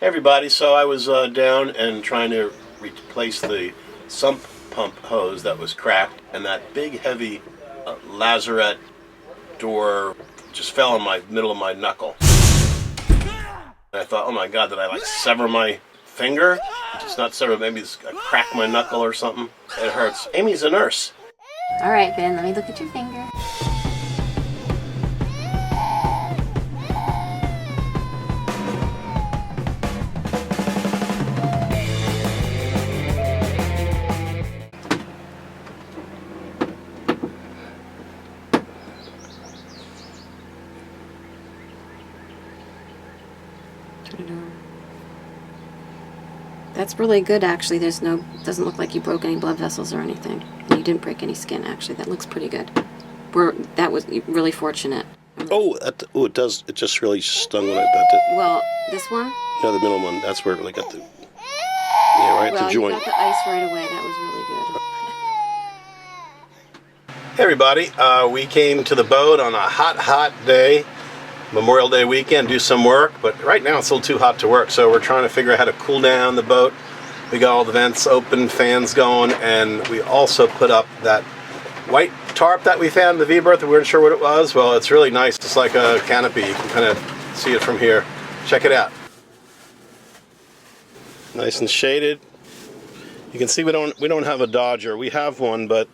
Hey everybody, so I was down and trying to replace the sump pump hose that was cracked, and that big heavy lazarette door just fell in my middle of my knuckle. And I thought, oh my god, did I like sever my finger? It's not sever, maybe I cracked my knuckle or something. It hurts. Amy's a nurse. Alright, Ben, let me look at your finger. That's really good, actually. Doesn't look like you broke any blood vessels or anything. And you didn't break any skin, actually. That looks pretty good. That was really fortunate. It does. It just really stung when I bent it. Well, this one? No, the middle one. That's where it really got the... Yeah, right, the joint. Well, you got the ice right away. That was really good. Hey everybody, we came to the boat on a hot day, Memorial Day weekend, do some work, but right now it's a little too hot to work, so we're trying to figure out how to cool down the boat. We got all the vents open, fans going, and we also put up that white tarp that we found in the V-berth. We weren't sure what it was. Well, it's really nice. It's like a canopy. You can kind of see it from here. Check it out. Nice and shaded. You can see we don't have a Dodger. We have one, but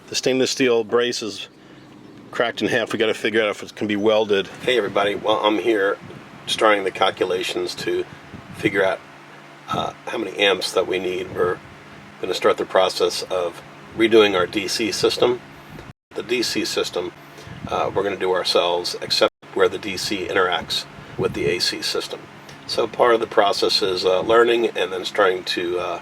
the stainless steel brace is cracked in half. We got to figure out if it can be welded. Hey everybody, well, I'm here starting the calculations to figure out how many amps that we need. We're going to start the process of redoing our DC system. The DC system we're going to do ourselves, except where the DC interacts with the AC system. So part of the process is learning and then starting to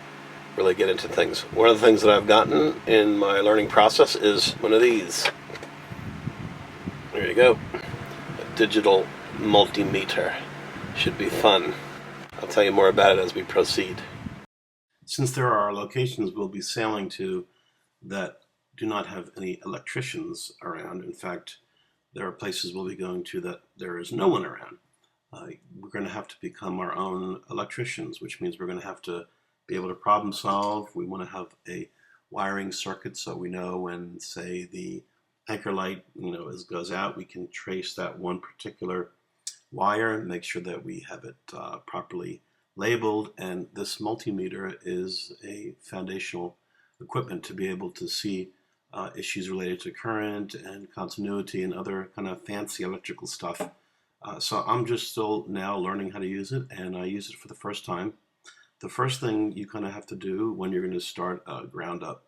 really get into things. One of the things that I've gotten in my learning process is one of these. There you go. A digital multimeter. Should be fun. I'll tell you more about it as we proceed. Since there are locations we'll be sailing to that do not have any electricians around, in fact, there are places we'll be going to that there is no one around. We're going to have to become our own electricians, which means we're going to have to be able to problem solve. We want to have a wiring circuit so we know when, say, the anchor light goes out, we can trace that one particular wire and make sure that we have it properly labeled. And this multimeter is a foundational equipment to be able to see issues related to current and continuity and other kind of fancy electrical stuff. So I'm just still now learning how to use it, and I use it for the first time. The first thing you kind of have to do when you're going to start a ground up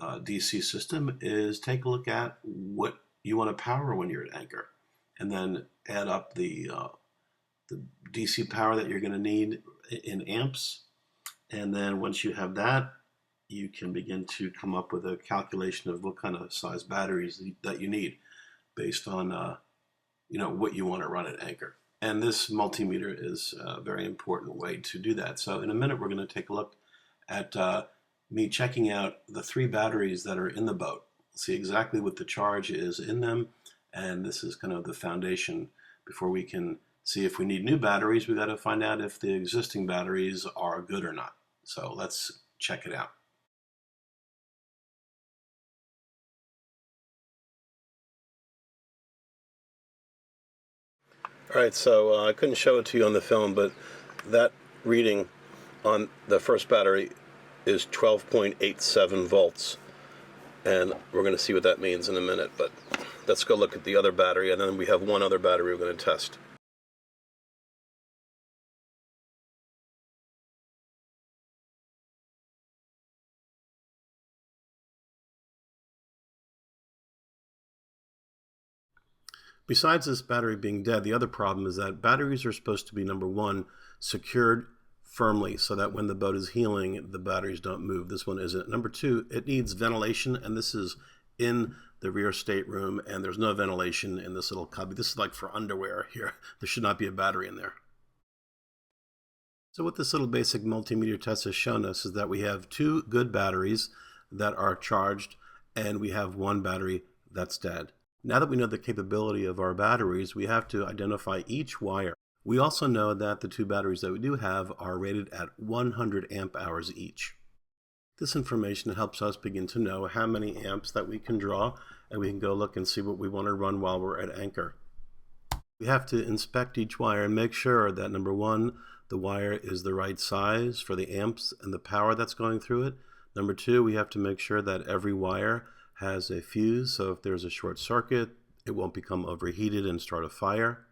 DC system is take a look at what you want to power when you're at anchor, and then add up the DC power that you're going to need in amps. And then once you have that, you can begin to come up with a calculation of what kind of size batteries that you need based on what you want to run at anchor. And this multimeter is a very important way to do that. So in a minute, we're going to take a look at me checking out the 3 batteries that are in the boat. See exactly what the charge is in them. And this is kind of the foundation. Before we can see if we need new batteries, we got to find out if the existing batteries are good or not. So let's check it out. All right, so I couldn't show it to you on the film, but that reading on the first battery is 12.87 volts. And we're going to see what that means in a minute, but let's go look at the other battery, and then we have one other battery we're going to test. Besides this battery being dead, the other problem is that batteries are supposed to be, number one, secured firmly so that when the boat is heeling, the batteries don't move. This one isn't. Number two, it needs ventilation, and this is in the rear stateroom, and there's no ventilation in this little cubby. This is like for underwear here. There should not be a battery in there. So what this little basic multimeter test has shown us is that we have 2 good batteries that are charged, and we have 1 battery that's dead. Now that we know the capability of our batteries, we have to identify each wire We also know that the two batteries that we do have are rated at 100 amp hours each. This information helps us begin to know how many amps that we can draw, and we can go look and see what we want to run while we're at anchor. We have to inspect each wire and make sure that, number one, the wire is the right size for the amps and the power that's going through it. Number two, we have to make sure that every wire has a fuse, so if there's a short circuit, it won't become overheated and start a fire.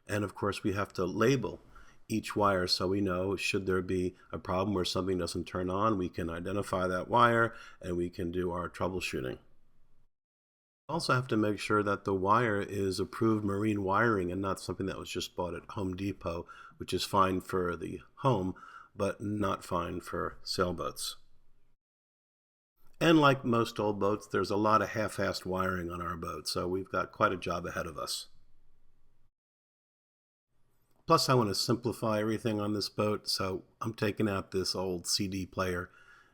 And of course, we have to label each wire so we know, should there be a problem where something doesn't turn on, we can identify that wire and we can do our troubleshooting. We also have to make sure that the wire is approved marine wiring and not something that was just bought at Home Depot, which is fine for the home, but not fine for sailboats. And like most old boats, there's a lot of half-assed wiring on our boat, so we've got quite a job ahead of us. Plus, I want to simplify everything on this boat, so I'm taking out this old CD player.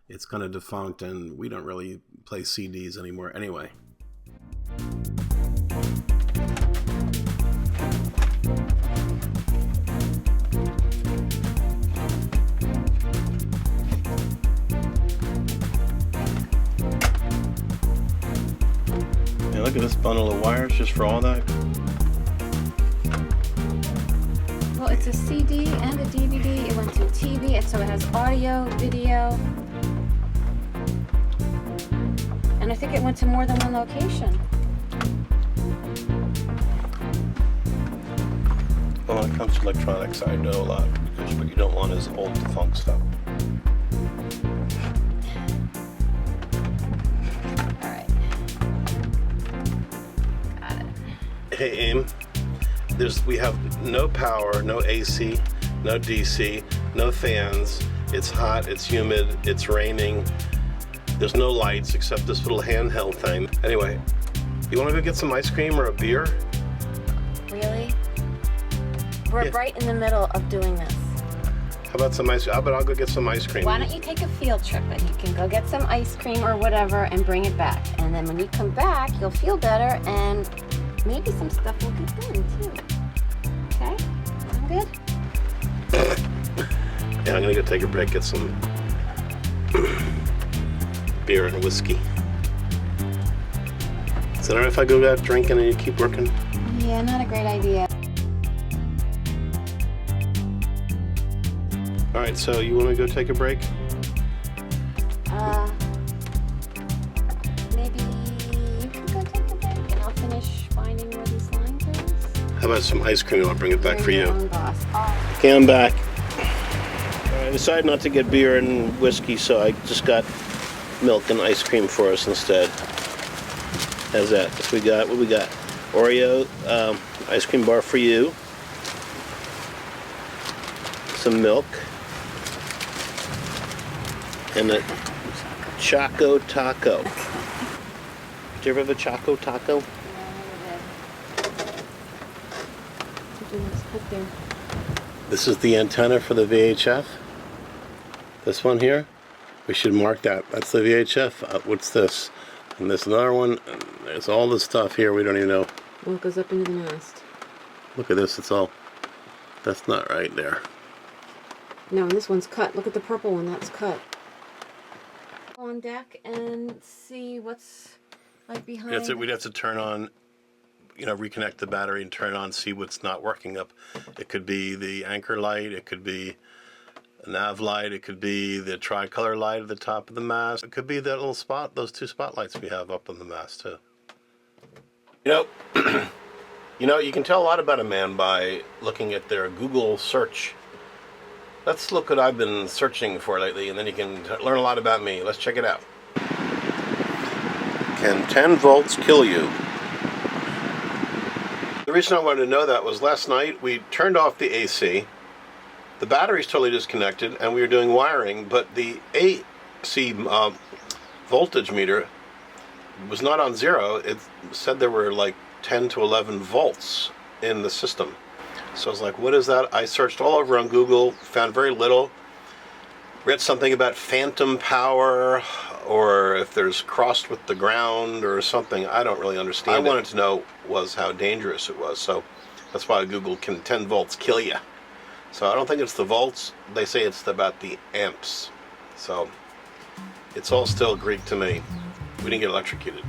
It's kind of defunct, and we don't really play CDs anymore anyway. Yeah, look at this bundle of wires just for all that. Well, it's a CD and a DVD. It went to TV, and so it has audio, video, and I think it went to more than one location. Well, when it comes to electronics, I know a lot, because what you don't want is old defunct stuff. All right. Got it. Hey, Aim. We have no power, no AC, no DC, no fans. It's hot, it's humid, it's raining. There's no lights except this little handheld thing. Anyway, you want to go get some ice cream or a beer? Really? We're right in the middle of doing this. How about some ice cream? I'll go get some ice cream. Why don't you take a field trip and you can go get some ice cream or whatever and bring it back. And then when you come back, you'll feel better and maybe some stuff will get done too. Okay? Sound good? Yeah, I'm gonna go take a break, get some beer and whiskey. Is it alright if I go out drinking and you keep working? Yeah, not a great idea. Alright, so you want to go take a break? Maybe you can go take a break and I'll finish finding where these lines is. How about some ice cream? I'll bring it back for You're you. your own boss. Oh. Okay, I'm back. I decided not to get beer and whiskey, so I just got milk and ice cream for us instead. How's that? What we got? Oreo ice cream bar for you. Some milk. And a Choco Taco. Did you ever have a Choco Taco? This is the antenna for the VHF. This one here. We should mark that. That's the VHF. What's this? And there's another one. And there's all this stuff here we don't even know. Well, it goes up into the mast. Look at this. It's all... That's not right there. No, and this one's cut. Look at the purple one. That's cut. On deck and see what's like behind. That's it. We'd have to turn on, reconnect the battery and turn on, see what's not working up. It could be the anchor light. It could be a nav light. It could be the tricolor light at the top of the mast. It could be that little spot, those two spotlights we have up on the mast too. You can tell a lot about a man by looking at their Google search. Let's look what I've been searching for lately, and then you can learn a lot about me. Let's check it out. Can 10 volts kill you? The reason I wanted to know that was last night we turned off the AC. The battery's totally disconnected, and we were doing wiring, but the AC voltage meter was not on zero. It said there were like 10 to 11 volts in the system. So I was like, what is that? I searched all over on Google, found very little. Read something about phantom power, or if there's crossed with the ground or something. I don't really understand. I wanted to know was how dangerous it was. So That's why I Googled, can 10 volts kill you? So I don't think it's the volts. They say it's about the amps. So it's all still Greek to me. We didn't get electrocuted.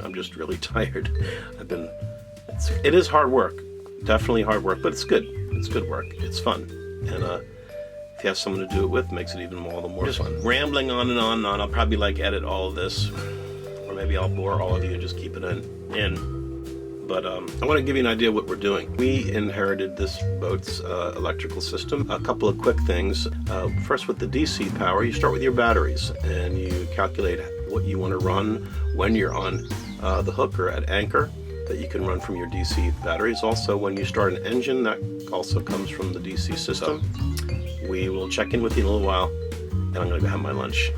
I'm just really tired. It is hard work. Definitely hard work, but it's good. It's good work. It's fun. And if you have someone to do it with, it makes it even all the more fun. Rambling on and on and on. I'll probably like edit all of this, or maybe I'll bore all of you and just keep it in. But I want to give you an idea of what we're doing. We inherited this boat's electrical system. A couple of quick things. First, with the DC power, you start with your batteries and you calculate what you want to run when you're on the hook or at anchor, that you can run from your DC batteries. Also, when you start an engine, that also comes from the DC system. We will check in with you in a little while, and I'm going to go have my lunch.